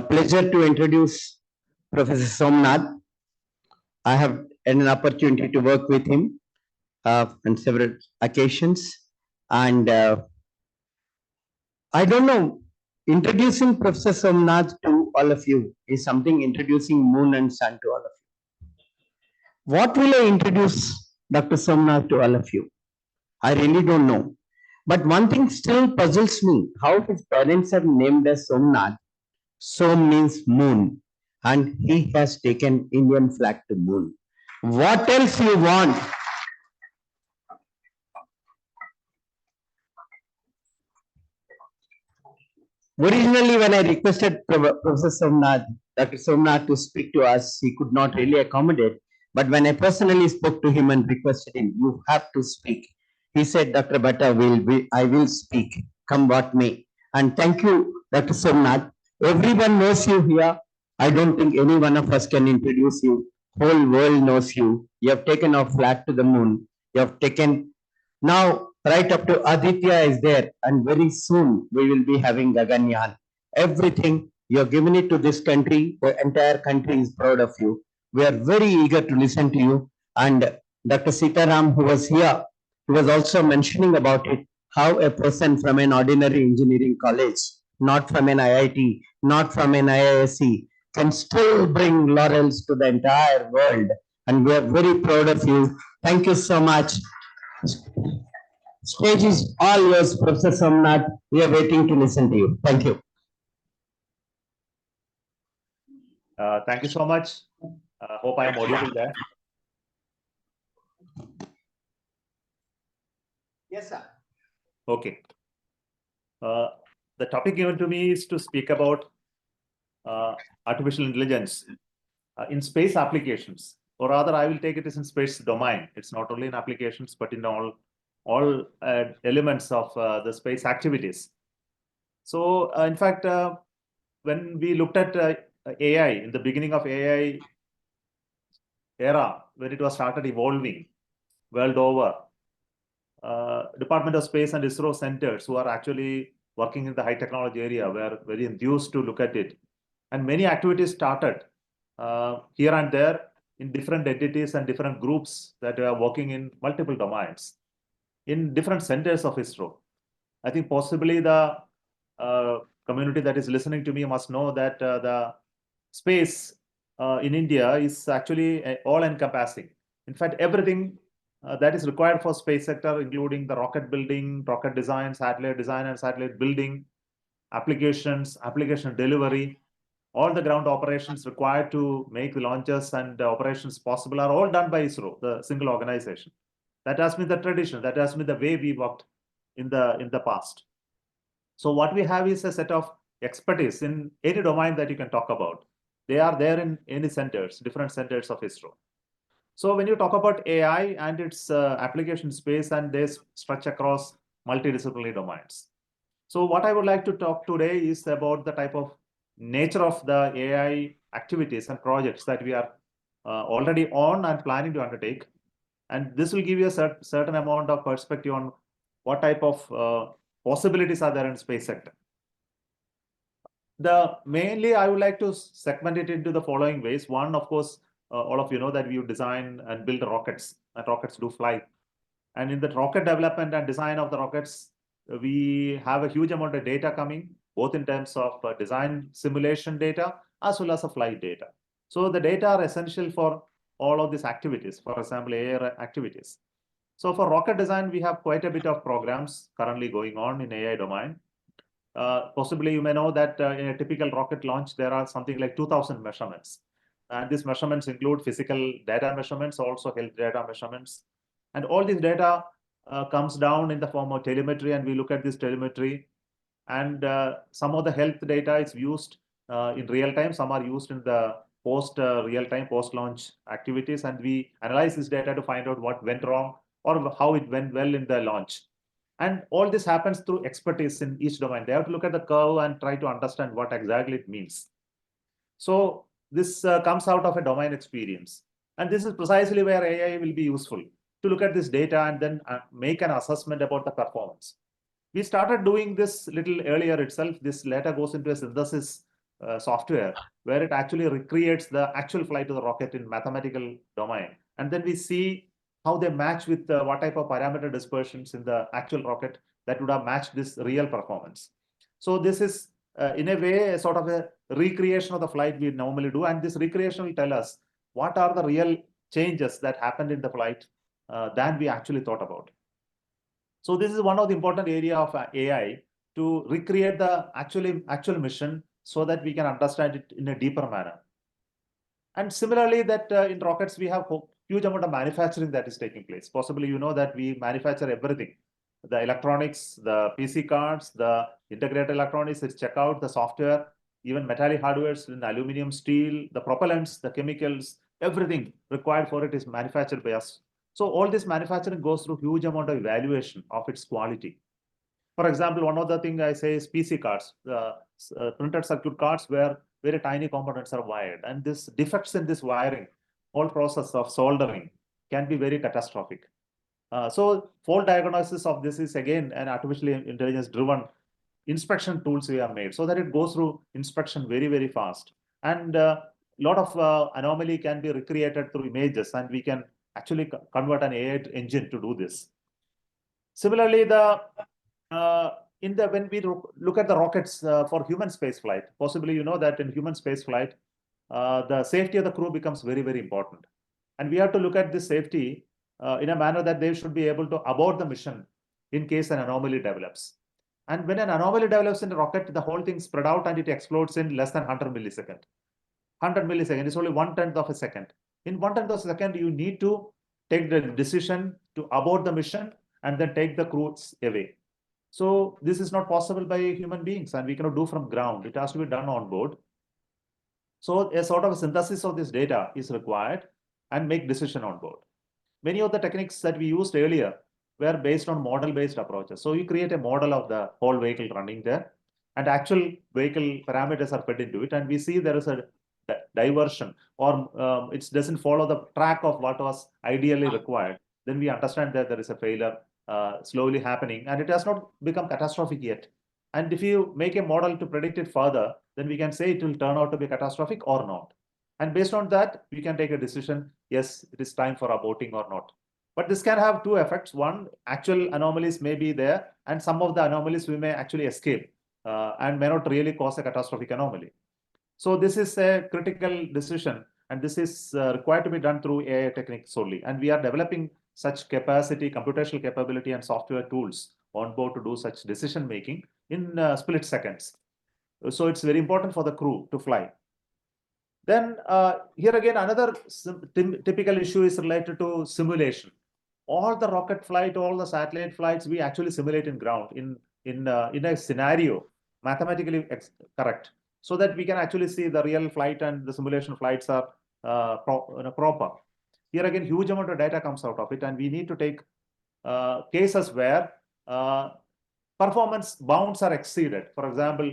Pleasure to introduce Professor Somanath. I have had an opportunity to work with him on several occasions, and I don't know. Introducing Professor Somanath to all of you is something introducing moon and sun to all of you. What will I introduce Dr. Somanath to all of you? I really don't know. But one thing still puzzles me: how his parents have named us Somnath. Som means moon, and he has taken Indian flag to moon. What else you want? Originally, when I requested Professor Somnath, Dr. Somnath to speak to us, he could not really accommodate. But when I personally spoke to him and requested him, you have to speak. He said, Dr. Bhatta, I will speak, come what may. And thank you, Dr. Somnath. Everyone knows you here. I don't think any one of us can introduce you. Whole world knows you. You have taken our flag to the moon. You have taken now right up to Aditya is there, and very soon we will be having Gaganyaan. Everything you have given it to this country, the entire country is proud of you. We are very eager to listen to you. And Dr. Sitaram, who was here, he was also mentioning about it, how a person from an ordinary engineering college, not from an IIT, not from an IISc, can still bring laurels to the entire world. And we are very proud of you. Thank you so much. Stage is all yours, Professor Somnath. We are waiting to listen to you. Thank you. Thank you so much. Hope I am audible there. Yes, sir. Okay. The topic given to me is to speak about artificial intelligence in space applications, or rather, I will take it as in space domain. It's not only in applications, but in all elements of the space activities. So, in fact, when we looked at AI in the beginning of AI era, when it was started evolving world over, Department of Space and ISRO centers who are actually working in the high technology area were very enthused to look at it. And many activities started here and there in different entities and different groups that are working in multiple domains in different centers of ISRO. I think possibly the community that is listening to me must know that the space in India is actually all-encompassing. In fact, everything that is required for space sector, including the rocket building, rocket design, and satellite building, applications, application delivery, all the ground operations required to make the launches and operations possible are all done by ISRO, the single organization. That has been the tradition. That has been the way we worked in the past. So what we have is a set of expertise in any domain that you can talk about. They are there in any centers, different centers of ISRO. So when you talk about AI and its application space, and they stretch across multidisciplinary domains. So what I would like to talk today is about the type of nature of the AI activities and projects that we are already on and planning to undertake. And this will give you a certain amount of perspective on what type of possibilities are there in the space sector. Mainly, I would like to segment it into the following ways. One, of course, all of you know that we design and build rockets, and rockets do fly. And in the rocket development and design of the rockets, we have a huge amount of data coming, both in terms of design simulation data as well as the flight data. So the data are essential for all of these activities, for example, AI activities. So for rocket design, we have quite a bit of programs currently going on in AI domain. Possibly you may know that in a typical rocket launch, there are something like 2,000 measurements. And these measurements include physical data measurements, also health data measurements. And all this data comes down in the form of telemetry, and we look at this telemetry. And some of the health data is used in real time. Some are used in the post-real-time, post-launch activities. And we analyze this data to find out what went wrong or how it went well in the launch. And all this happens through expertise in each domain. They have to look at the curve and try to understand what exactly it means. So this comes out of a domain experience. And this is precisely where AI will be useful, to look at this data and then make an assessment about the performance. We started doing this little earlier itself. This later goes into a synthesis software where it actually recreates the actual flight of the rocket in mathematical domain. And then we see how they match with what type of parameter dispersions in the actual rocket that would have matched this real performance. So this is in a way a sort of a recreation of the flight we normally do. And this recreation will tell us what are the real changes that happened in the flight than we actually thought about. So this is one of the important area of AI to recreate the actual mission so that we can understand it in a deeper manner. And similarly, that in rockets, we have huge amount of manufacturing that is taking place. Possibly, you know that we manufacture everything. The electronics, the PC cards, the integrated electronics, its checkout, the software, even metallic hardwares in aluminum, steel, the propellants, the chemicals, everything required for it is manufactured by us. So all this manufacturing goes through huge amount of evaluation of its quality. For example, one of the thing I say is PC cards, printed circuit cards where very tiny components are wired. And this defects in this wiring, whole process of soldering can be very catastrophic. So fault diagnosis of this is again an artificial intelligence driven inspection tools we have made so that it goes through inspection very, very fast. And a lot of anomaly can be recreated through images, and we can actually convert an AI engine to do this. Similarly, when we look at the rockets for human space flight, possibly you know that in human space flight, the safety of the crew becomes very, very important. And we have to look at this safety in a manner that they should be able to abort the mission in case an anomaly develops. And when an anomaly develops in the rocket, the whole thing spread out and it explodes in less than 100 milliseconds. 100 milliseconds is only 1/10 of a second. In 1/10 of a second, you need to take the decision to abort the mission and then take the crews away. So this is not possible by human beings, and we cannot do from ground. It has to be done on board. So a sort of a synthesis of this data is required and make decision on board. Many of the techniques that we used earlier were based on model-based approaches. So you create a model of the whole vehicle running there, and actual vehicle parameters are fed into it, and we see there is a diversion or it doesn't follow the track of what was ideally required. Then we understand that there is a failure slowly happening, and it has not become catastrophic yet. And if you make a model to predict it further, then we can say it will turn out to be catastrophic or not. And based on that, we can take a decision, yes, it is time for aborting or not. But this can have two effects. One, actual anomalies may be there, and some of the anomalies we may actually escape and may not really cause a catastrophic anomaly. So this is a critical decision, and this is required to be done through AI techniques solely. And we are developing such capacity, computational capability, and software tools on board to do such decision making in split seconds. So it's very important for the crew to fly. Then here again, another typical issue is related to simulation. All the rocket flight, all the satellite flights, we actually simulate in ground in a scenario mathematically correct, so that we can actually see the real flight and the simulation flights are proper. Here again, huge amount of data comes out of it, and we need to take cases where performance bounds are exceeded. For example,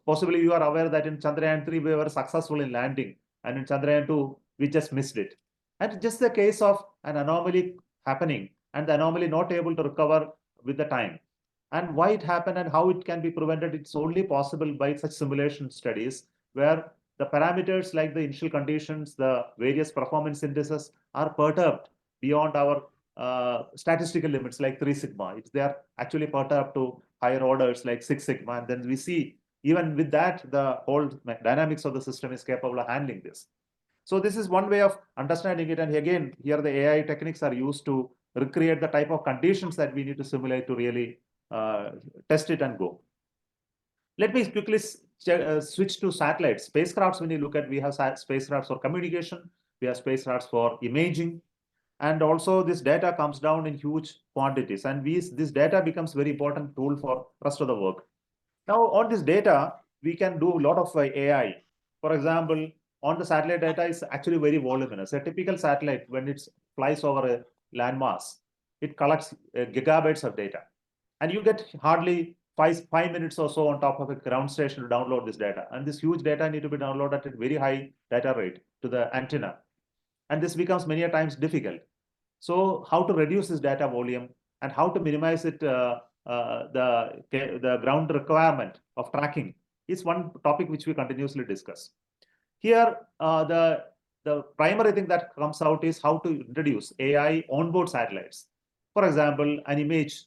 possibly you are aware that in Chandrayaan-3 we were successful in landing, and in Chandrayaan-2 we just missed it. And just the case of an anomaly happening and the anomaly not able to recover with the time. And why it happened and how it can be prevented, it's only possible by such simulation studies where the parameters like the initial conditions, the various performance indices are perturbed beyond our statistical limits like 3 sigma. They are actually perturbed to higher orders like 6 sigma. And then we see even with that, the whole dynamics of the system is capable of handling this. So this is one way of understanding it. And again, here the AI techniques are used to recreate the type of conditions that we need to simulate to really test it and go. Let me quickly switch to satellites. Spacecrafts, when you look at, we have spacecrafts for communication, we have spacecrafts for imaging, and also this data comes down in huge quantities. And this data becomes very important tool for rest of the work. Now, on this data, we can do a lot of AI. For example, on the satellite data is actually very voluminous. A typical satellite, when it flies over a landmass, it collects gigabytes of data. And you get hardly five minutes or so on top of a ground station to download this data. And this huge data need to be downloaded at very high data rate to the antenna. And this becomes many a times difficult. So how to reduce this data volume and how to minimize it the ground requirement of tracking is one topic which we continuously discuss. Here, the primary thing that comes out is how to introduce AI onboard satellites. For example, an image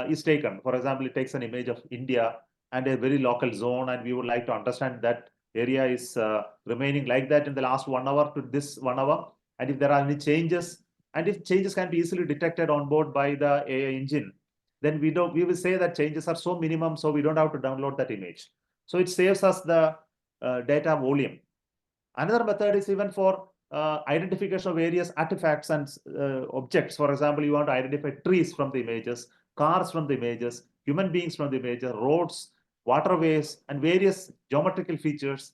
is taken. For example, it takes an image of India and a very local zone, and we would like to understand that area is remaining like that in the last 1 hour to this 1 hour. And if there are any changes, and if changes can be easily detected on board by the AI engine, then we will say that changes are so minimum, so we don't have to download that image. So it saves us the data volume. Another method is even for identification of various artifacts and objects. For example, you want to identify trees from the images, cars from the images, human beings from the images, roads, waterways, and various geometrical features.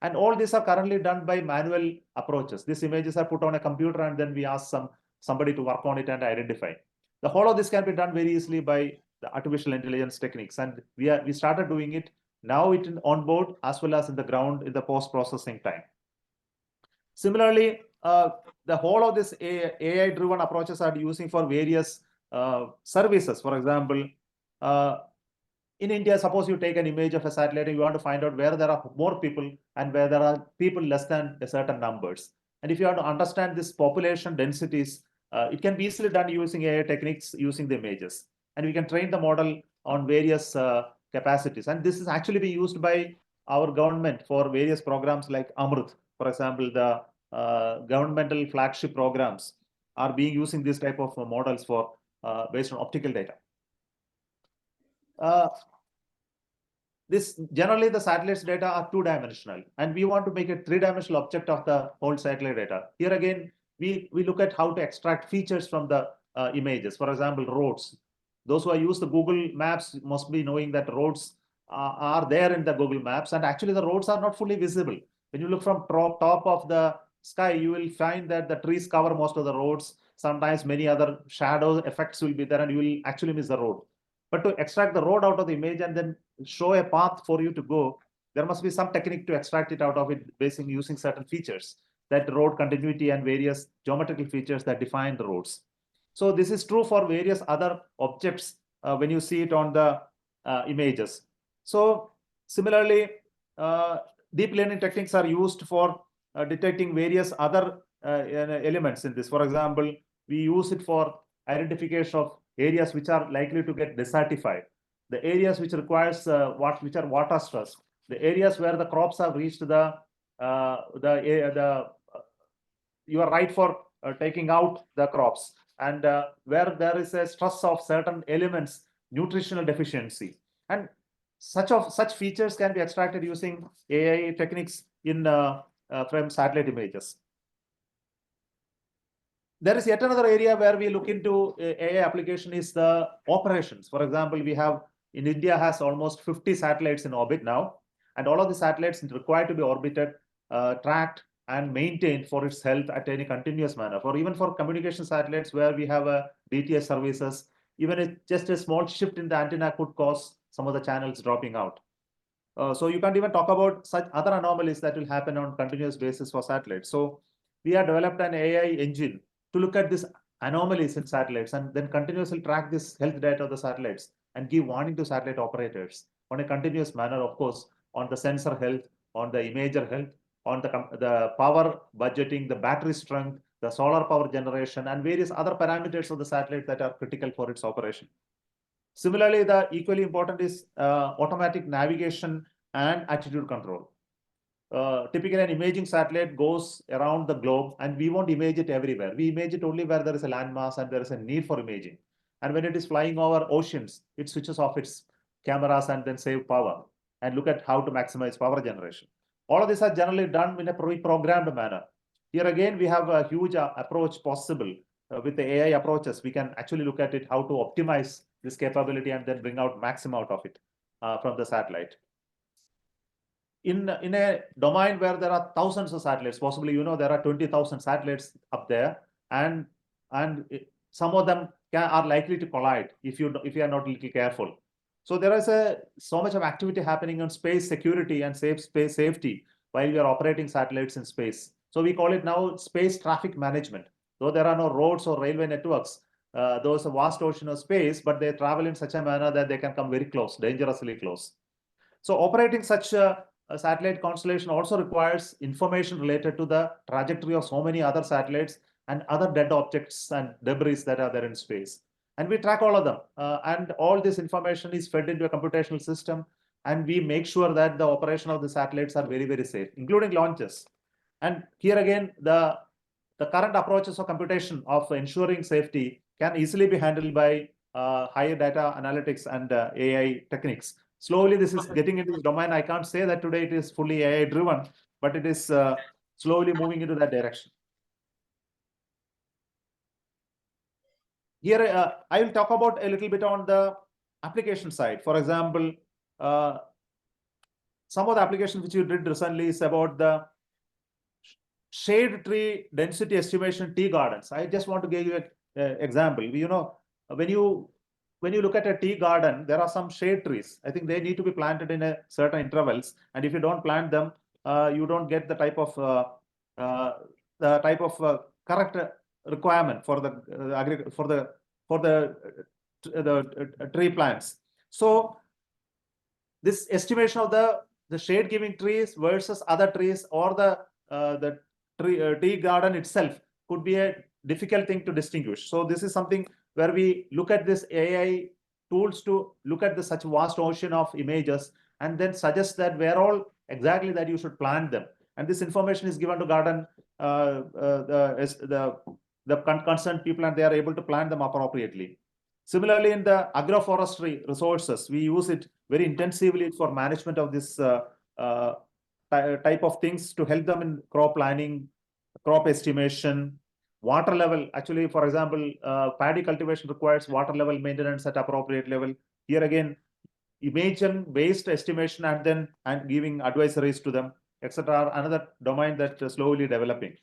And all these are currently done by manual approaches. These images are put on a computer, and then we ask somebody to work on it and identify. The whole of this can be done very easily by the artificial intelligence techniques, and we started doing it now on board as well as in the ground in the post-processing time. Similarly, the whole of this AI-driven approaches are using for various services. For example, in India, suppose you take an image of a satellite and you want to find out where there are more people and where there are people less than a certain numbers. And if you want to understand this population densities, it can be easily done using AI techniques using the images. And we can train the model on various capacities. And this is actually being used by our government for various programs like Amrit. For example, the governmental flagship programs are being using this type of models for based on optical data. Generally the satellites data are two-dimensional, and we want to make a three-dimensional object of the whole satellite data. Here again, we look at how to extract features from the images. For example, roads. Those who are used the Google Maps must be knowing that roads are there in the Google Maps, and actually the roads are not fully visible. When you look from top of the sky, you will find that the trees cover most of the roads. Sometimes many other shadow effects will be there, and you will actually miss the road. But to extract the road out of the image and then show a path for you to go, there must be some technique to extract it out of it, basically using certain features, that road continuity and various geometrical features that define the roads. So this is true for various other objects when you see it on the images. So similarly, deep learning techniques are used for detecting various other elements in this. For example, we use it for identification of areas which are likely to get desertified, the areas which requires which are water stress, the areas where the crops have reached you are right for taking out the crops, and where there is a stress of certain elements, nutritional deficiency, and such features can be extracted using AI techniques in from satellite images. There is yet another area where we look into AI application is the operations. For example, we have in India has almost 50 satellites in orbit now, and all of the satellites required to be orbited, tracked, and maintained for its health at any continuous manner. For even for communication satellites where we have DTS services, even just a small shift in the antenna could cause some of the channels dropping out. So you can't even talk about such other anomalies that will happen on continuous basis for satellites. So we have developed an AI engine to look at these anomalies in satellites and then continuously track this health data of the satellites and give warning to satellite operators on a continuous manner, of course, on the sensor health, on the imager health, on the power budgeting, the battery strength, the solar power generation, and various other parameters of the satellite that are critical for its operation. Similarly, the equally important is automatic navigation and attitude control. Typically, an imaging satellite goes around the globe, and we won't image it everywhere. We image it only where there is a landmass and there is a need for imaging. And when it is flying over oceans, it switches off its cameras and then save power and look at how to maximize power generation. All of these are generally done in a pre-programmed manner. Here again, we have a huge approach possible with the AI approaches. We can actually look at it, how to optimize this capability and then bring out maximum out of it from the satellite. In a domain where there are thousands of satellites, possibly, there are 20,000 satellites up there, and some of them are likely to collide if you are not a little careful. So there is so much of activity happening on space security and space safety while we are operating satellites in space. So we call it now space traffic management. Though there are no roads or railway networks, those vast ocean of space, but they travel in such a manner that they can come very close, dangerously close. So operating such a satellite constellation also requires information related to the trajectory of so many other satellites and other dead objects and debris that are there in space. And we track all of them. And all this information is fed into a computational system. And we make sure that the operation of the satellites are very, very safe, including launches. And here again, the current approaches of computation of ensuring safety can easily be handled by higher data analytics and AI techniques. Slowly, this is getting into the domain. I can't say that today it is fully AI driven, but it is slowly moving into that direction. Here, I will talk about a little bit on the application side. For example, some of the applications which you did recently is about the shade tree density estimation tea gardens. I just want to give you an example. You know, when you look at a tea garden, there are some shade trees. I think they need to be planted in a certain intervals, and if you don't plant them, you don't get the type of correct requirement for the tree plants. So this estimation of the shade giving trees versus other trees or the tea garden itself could be a difficult thing to distinguish. So this is something where we look at this AI tools to look at such vast ocean of images and then suggest that where all exactly that you should plant them. And this information is given to garden the concerned people, and they are able to plant them appropriately. Similarly, in the agroforestry resources, we use it very intensively for management of this type of things to help them in crop planning, crop estimation, water level. Actually, for example, paddy cultivation requires water level maintenance at appropriate level. Here again, imagine-based estimation and giving advisories to them, etc. Another domain that is slowly developing.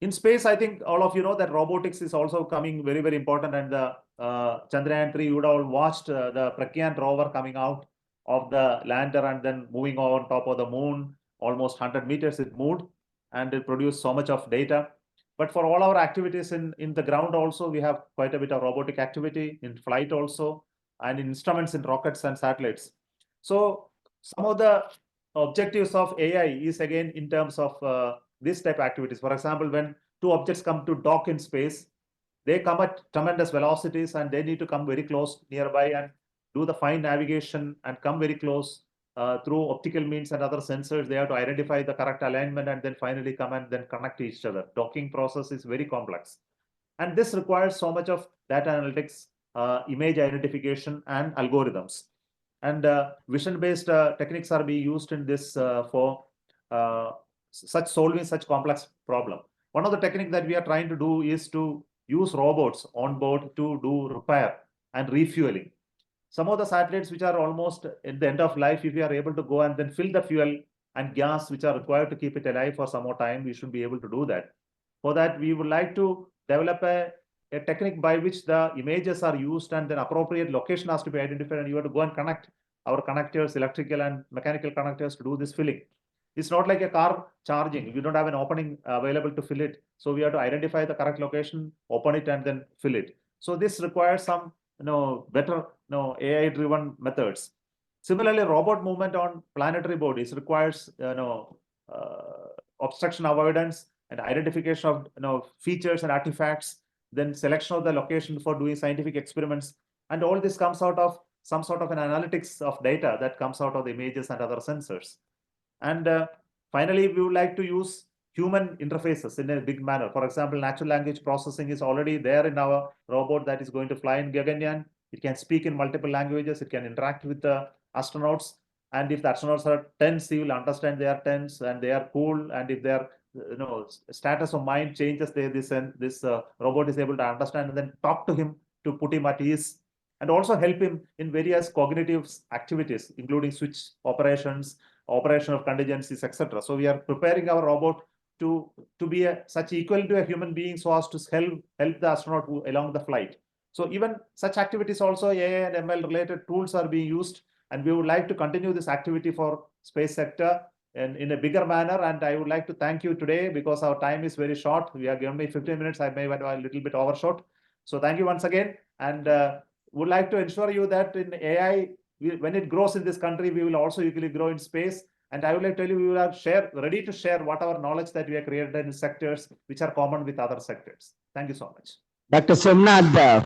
In space, I think all of you know that robotics is also coming very, very important. And the Chandrayaan-3, you would all watched the Pragyan rover coming out of the lander and then moving on top of the moon. Almost 100 meters it moved, and it produced so much of data. But for all our activities in the ground also, we have quite a bit of robotic activity in flight also, and in instruments in rockets and satellites. So some of the objectives of AI is again in terms of this type of activities. For example, when two objects come to dock in space, they come at tremendous velocities and they need to come very close nearby and do the fine navigation and come very close through optical means and other sensors. They have to identify the correct alignment and then finally come and then connect to each other. Docking process is very complex. And this requires so much of data analytics, image identification, and algorithms. And vision-based techniques are being used in this for solving such complex problem. One of the techniques that we are trying to do is to use robots on board to do repair and refueling. Some of the satellites which are almost at the end of life, if we are able to go and then fill the fuel and gas which are required to keep it alive for some more time, we should be able to do that. For that, we would like to develop a technique by which the images are used and then appropriate location has to be identified, and you have to go and connect our connectors, electrical and mechanical connectors, to do this filling. It's not like a car charging. We don't have an opening available to fill it. So we have to identify the correct location, open it, and then fill it. So this requires some better AI-driven methods. Similarly, robot movement on planetary bodies requires obstruction avoidance and identification of features and artifacts, then selection of the location for doing scientific experiments. And all this comes out of some sort of an analytics of data that comes out of the images and other sensors. And finally, we would like to use human interfaces in a big manner. For example, natural language processing is already there in our robot that is going to fly in Gaganyaan. It can speak in multiple languages. It can interact with the astronauts. And if the astronauts are tense, he will understand they are tense and they are cool. And if their status of mind changes, this robot is able to understand and then talk to him to put him at ease, and also help him in various cognitive activities, including switch operations, operation of contingencies, etc. So we are preparing our robot to be such equal to a human being so as to help the astronaut along the flight. So even such activities also, AI and ML related tools are being used, and we would like to continue this activity for space sector in a bigger manner. And I would like to thank you today because our time is very short. We are given me 15 minutes. I may went a little bit overshot. So thank you once again. And would like to ensure you that in AI, when it grows in this country, we will also equally grow in space. And I would like to tell you, we will ready to share whatever knowledge that we have created in sectors which are common with other sectors. Thank you so much. Dr. Somanath,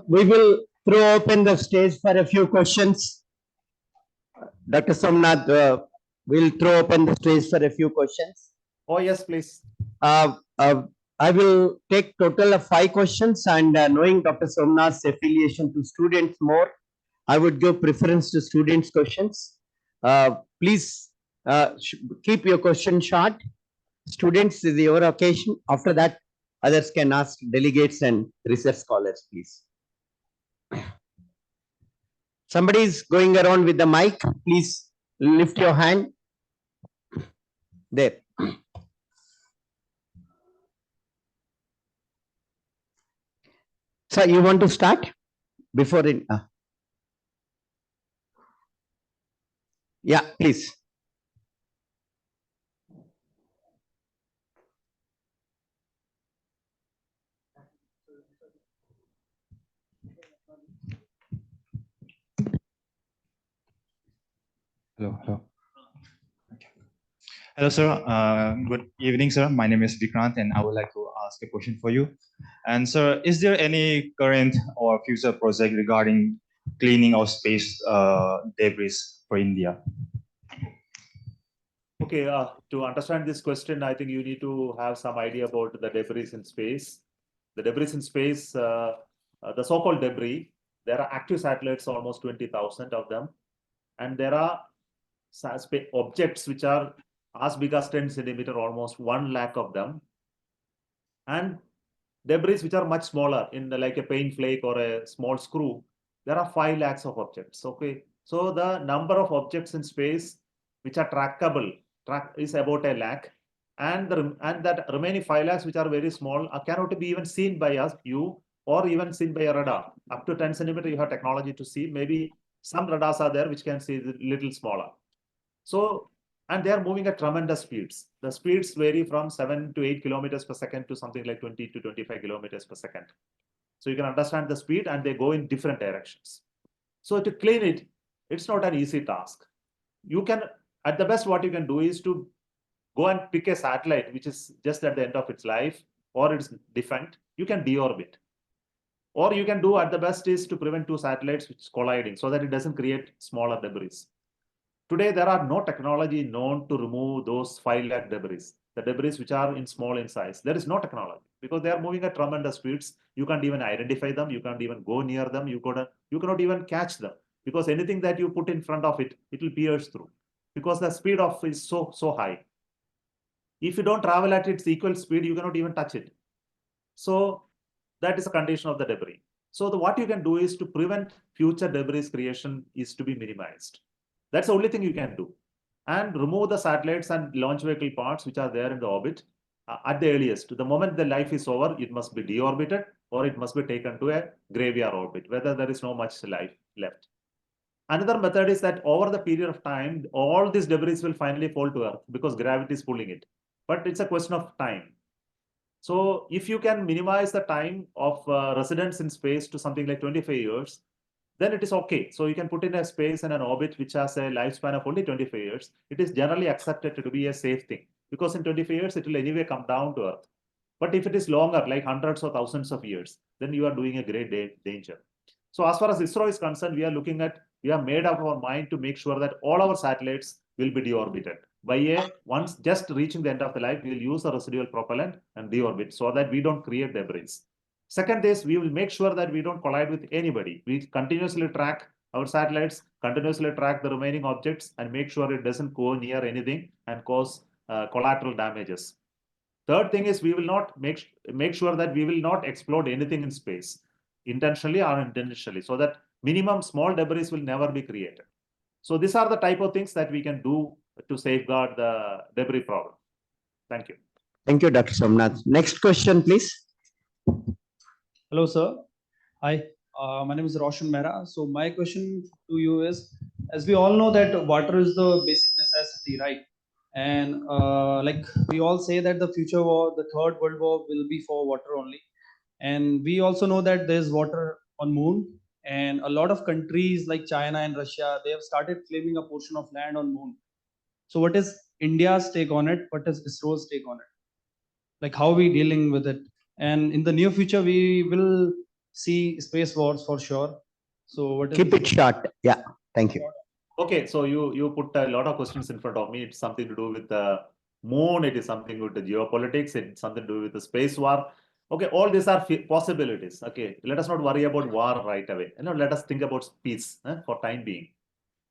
we will throw open the stage for a few questions. Dr. Somanath, we'll throw open the stage for a few questions. Oh, yes, please. I will take total of 5 questions, and knowing Dr. Somnath's affiliation to students more, I would give preference to students' questions. Please keep your question short. Students, is your occasion. After that, others can ask delegates and research scholars, please. Somebody is going around with the mic. Please lift your hand. There. So you want to start before it? Yeah, please. Hello. Hello, sir. Good evening, sir. My name is Vikrant, and I would like to ask a question for you. And sir, is there any current or future project regarding cleaning of space debris for India? Okay, to understand this question, I think you need to have some idea about the debris in space. The debris in space, the so-called debris, there are active satellites, almost 20,000 of them. And there are objects which are as big as 10 centimeter, almost 1 lakh of them. And debris which are much smaller, in like a paint flake or a small screw, there are 5 lakhs of objects. Okay, so the number of objects in space which are trackable is about 1 lakh, and that remaining 5 lakhs which are very small cannot be even seen by you or even seen by a radar. Up to 10 centimeter you have technology to see. Maybe some radars are there which can see a little smaller. So, and they are moving at tremendous speeds. The speeds vary from 7 to 8 kilometers per second to something like 20 to 25 kilometers per second. So you can understand the speed, and they go in different directions. So to clean it, it's not an easy task. You can, at the best, what you can do is to go and pick a satellite which is just at the end of its life or it's defunct. You can deorbit. Or you can do, at the best, is to prevent 2 satellites which is colliding so that it doesn't create smaller debris. Today, there are no technology known to remove those 5 lakh debris, the debris which are small in size. There is no technology because they are moving at tremendous speeds. You can't even identify them. You can't even go near them. You cannot even catch them because anything that you put in front of it, it will pierce through because the speed of is so high. If you don't travel at its equal speed, you cannot even touch it. So that is a condition of the debris. So what you can do is to prevent future debris creation is to be minimized. That's the only thing you can do. And remove the satellites and launch vehicle parts which are there in the orbit at the earliest. The moment the life is over, it must be deorbited or it must be taken to a graveyard orbit, whether there is no much life left. Another method is that over the period of time, all these debris will finally fall to Earth because gravity is pulling it. But it's a question of time. So if you can minimize the time of residence in space to something like 25 years, then it is okay. So you can put in a space and an orbit which has a lifespan of only 25 years. It is generally accepted to be a safe thing because in 25 years, it will anyway come down to Earth. But if it is longer, like hundreds or thousands of years, then you are doing a great danger. So as far as ISRO is concerned, we have made up our mind to make sure that all our satellites will be deorbited. Once just reaching the end of the life, we will use the residual propellant and deorbit so that we don't create debris. Second is we will make sure that we don't collide with anybody. We continuously track our satellites, continuously track the remaining objects and make sure it doesn't go near anything and cause collateral damages. Third thing is we will not make sure that we will not explode anything in space, intentionally or unintentionally, so that minimum small debris will never be created. So these are the type of things that we can do to safeguard the debris problem. Thank you. Thank you, Dr. Somnath. Next question, please. Hello, sir. Hi, my name is Roshan Mehra. So my question to you is, as we all know that water is the basic necessity, right? And like we all say that the future war, the third world war, will be for water only. And we also know that there's water on moon, and a lot of countries like China and Russia, they have started claiming a portion of land on moon. So what is India's take on it? What is ISRO's take on it? Like how are we dealing with it? And in the near future, we will see space wars for sure. So what is Keep it short. Yeah, thank you. Okay, so you put a lot of questions in front of me. It's something to do with the moon. It is something with the geopolitics. It's something to do with the space war. Okay, all these are possibilities. Okay, let us not worry about war right away. Let us think about peace for time being.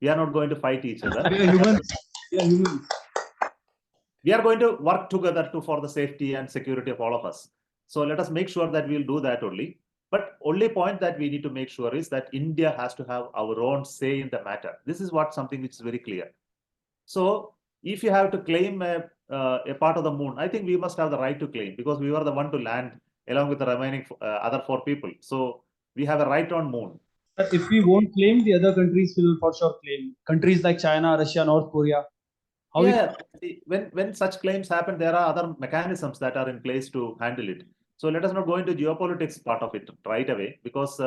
We are not going to fight each other. We are humans. We are humans. We are going to work together for the safety and security of all of us. So let us make sure that we'll do that only. But only point that we need to make sure is that India has to have our own say in the matter. This is something which is very clear. So if you have to claim a part of the moon, I think we must have the right to claim, because we were the one to land along with the remaining other 4 people. So we have a right on moon. But if we won't claim, the other countries will for sure claim. Countries like China, Russia, North Korea. When such claims happen, there are other mechanisms that are in place to handle it. So let us not go into geopolitics part of it right away, because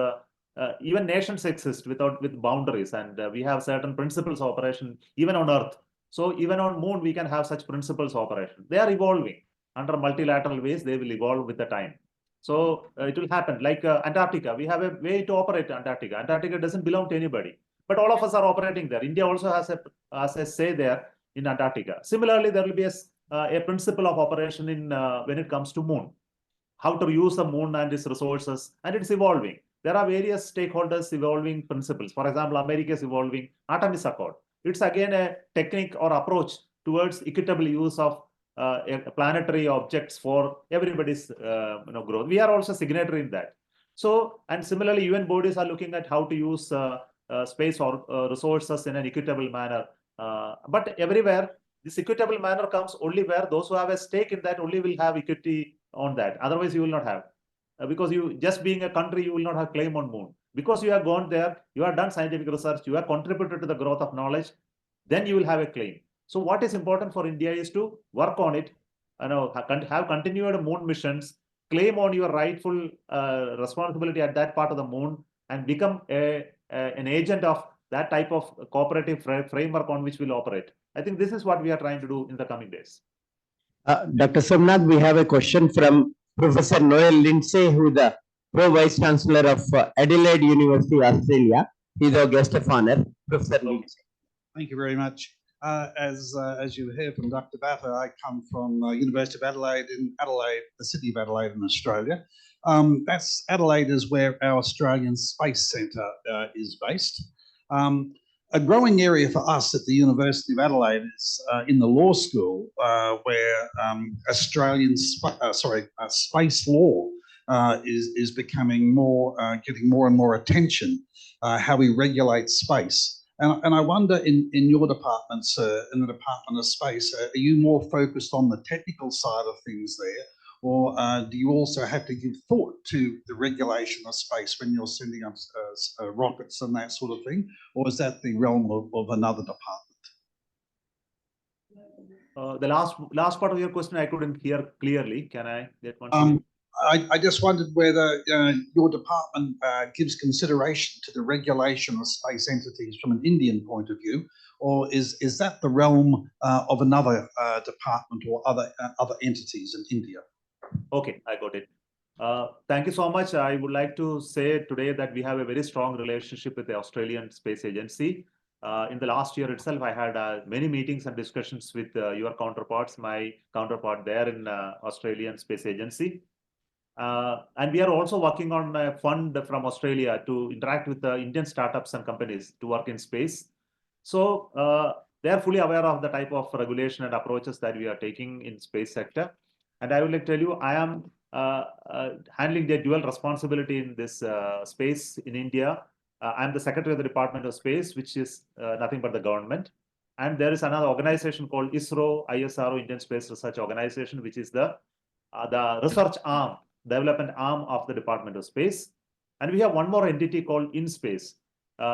even nations exist with boundaries, and we have certain principles of operation even on Earth. So even on moon, we can have such principles of operation. They are evolving under multilateral ways. They will evolve with the time. So it will happen. Like Antarctica, we have a way to operate Antarctica. Antarctica doesn't belong to anybody, but all of us are operating there. India also has a say there in Antarctica. Similarly, there will be a principle of operation in when it comes to moon, how to use the moon and its resources, and it's evolving. There are various stakeholders evolving principles. For example, America is evolving Artemis Accord. It's again a technique or approach towards equitable use of planetary objects for everybody's growth. We are also signatory in that. So, and similarly, UN bodies are looking at how to use space or resources in an equitable manner. But everywhere, this equitable manner comes only where those who have a stake in that only will have equity on that. Otherwise, you will not have. Because you just being a country, you will not have claim on moon. Because you have gone there, you have done scientific research, you have contributed to the growth of knowledge, then you will have a claim. So what is important for India is to work on it, have continued moon missions, claim on your rightful responsibility at that part of the moon, and become an agent of that type of cooperative framework on which we'll operate. I think this is what we are trying to do in the coming days. Dr. Somanath, we have a question from Professor Noel Lindsay, who is the Pro Vice Chancellor of Adelaide University, Australia. He's our guest of honor. Professor Lindsay. Thank you very much. As you hear from Dr. Batta, I come from University of Adelaide in Adelaide, the city of Adelaide in Australia. Adelaide is where our Australian Space Centre is based. A growing area for us at the University of Adelaide is in the law school, where Australian space law is becoming getting more and more attention. How we regulate space. And I wonder in your department, sir, in the Department of Space, are you more focused on the technical side of things there, or do you also have to give thought to the regulation of space when you're sending up rockets and that sort of thing, or is that the realm of another department? The last part of your question I couldn't hear clearly. Can I get one? I just wondered whether your department gives consideration to the regulation of space entities from an Indian point of view, or is that the realm of another department or other entities in India? Okay, I got it. Thank you so much. I would like to say today that we have a very strong relationship with the Australian Space Agency. In the last year itself, I had many meetings and discussions with your counterparts, my counterpart there in Australian Space Agency. And we are also working on a fund from Australia to interact with the Indian startups and companies to work in space. So they are fully aware of the type of regulation and approaches that we are taking in space sector. And I would like to tell you, I am handling the dual responsibility in this space in India. I'm the Secretary of the Department of Space, which is nothing but the government. And there is another organization called ISRO, Indian Space Research Organization, which is the research arm, development arm of the Department of Space. And we have one more entity called InSpace,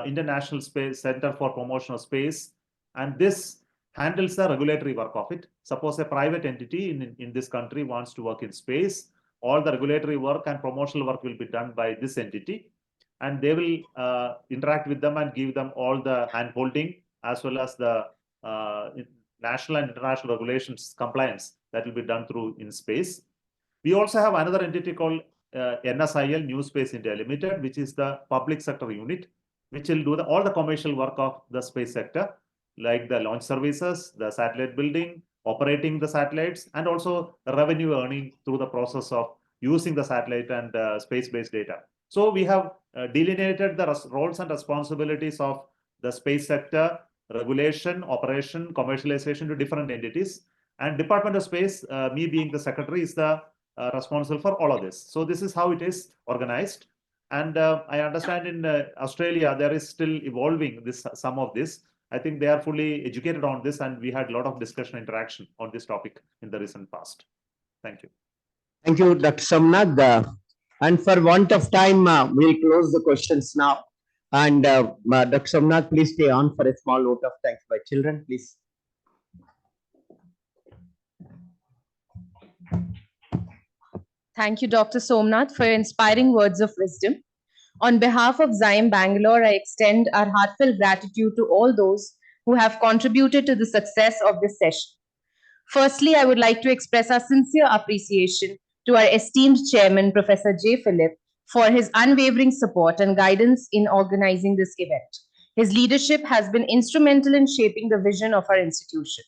International Space Center for Promotion of Space. And this handles the regulatory work of it. Suppose a private entity in this country wants to work in space, all the regulatory work and promotional work will be done by this entity, and they will interact with them and give them all the hand-holding as well as the national and international regulations compliance that will be done through in space. We also have another entity called NSIL, New Space India Limited, which is the public sector unit, which will do all the commercial work of the space sector, like the launch services, the satellite building, operating the satellites, and also revenue earning through the process of using the satellite and space-based data. So we have delineated the roles and responsibilities of the space sector, regulation, operation, commercialization to different entities. And Department of Space, me being the secretary, is the responsible for all of this. So this is how it is organized. And I understand in Australia, there is still evolving some of this. I think they are fully educated on this, and we had a lot of discussion interaction on this topic in the recent past. Thank you. Thank you, Dr. Somanath. And for want of time, we'll close the questions now. And Dr. Somanath, please stay on for a small vote of thanks by children, please. Thank you, Dr. Somanath, for your inspiring words of wisdom. On behalf of XIME Bangalore, I extend our heartfelt gratitude to all those who have contributed to the success of this session. Firstly, I would like to express our sincere appreciation to our esteemed chairman, Professor J. Philip, for his unwavering support and guidance in organizing this event. His leadership has been instrumental in shaping the vision of our institution.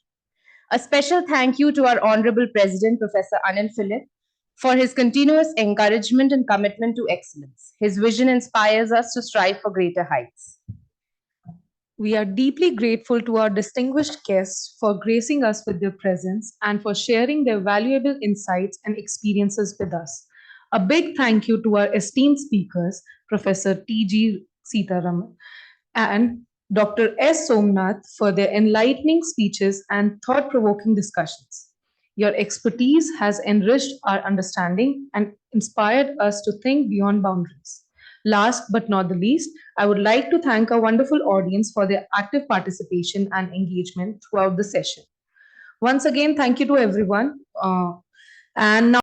A special thank you to our Honorable President, Professor Anil Philip, for his continuous encouragement and commitment to excellence. His vision inspires us to strive for greater heights. We are deeply grateful to our distinguished guests for gracing us with their presence and for sharing their valuable insights and experiences with us. A big thank you to our esteemed speakers, Professor T.G. Sitaraman and Dr. S. Somanath, for their enlightening speeches and thought-provoking discussions. Your expertise has enriched our understanding and inspired us to think beyond boundaries. Last but not the least, I would like to thank our wonderful audience for their active participation and engagement throughout the session. Once again, thank you to everyone. And now